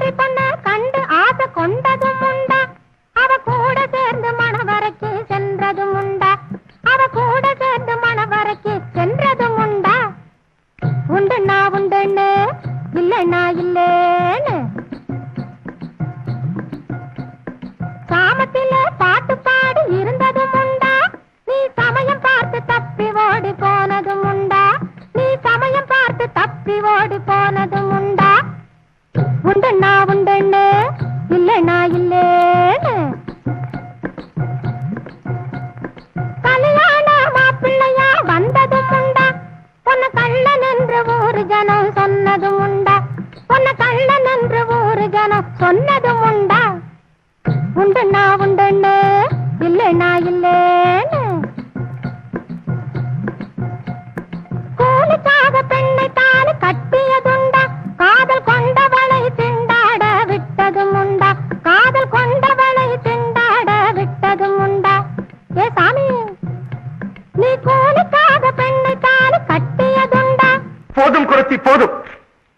காரி பொண்ண கண்டு ஆசை கொண்டதும் உண்டா அவ கூட சேர்ந்து மணவரைக்கு சென்றதும் உண்டா அவ கூட சேர்ந்து மணவரைக்கு சென்றதும் உண்டா உண்டுண்ணா உண்டுன்னு இல்லைண்ணா இல்லேன்னு சாமத்தில பாட்டு பாடி இருந்ததும் உண்டா நீ சமயம் பார்த்து தப்பி ஓடி போனதும் உண்டா நீ சமயம் பார்த்து தப்பி ஓடி போனதும் உண்டா உண்டுண்ணா உண்டுன்னு இல்லைண்ணா இல்லேன்னு கல்யாண மாப்பிள்ளையா வந்ததும் உண்டா பொன்ன கள்ளன் என்று ஊரு ஜனம் சொன்னதும் உண்டா பொன்ன கள்ளன் என்று ஊரு ஜனம் சொன்னதும் உண்டா உண்டுண்ணா உண்டுன்னு இல்லைண்ணா இல்லேன்னு கூலிக்காக பெண்ணை தாலி கட்டியதுண்டா காதல் கொண்டவளை திண்டாட விட்டதும் உண்டா காதல் கொண்டவளை திண்டாட விட்டதும் உண்டா ஏ சாமி நீ கூலிக்காக பெண்ணை தாலி கட்டியதுண்டா போதும் குரத்தி போதும்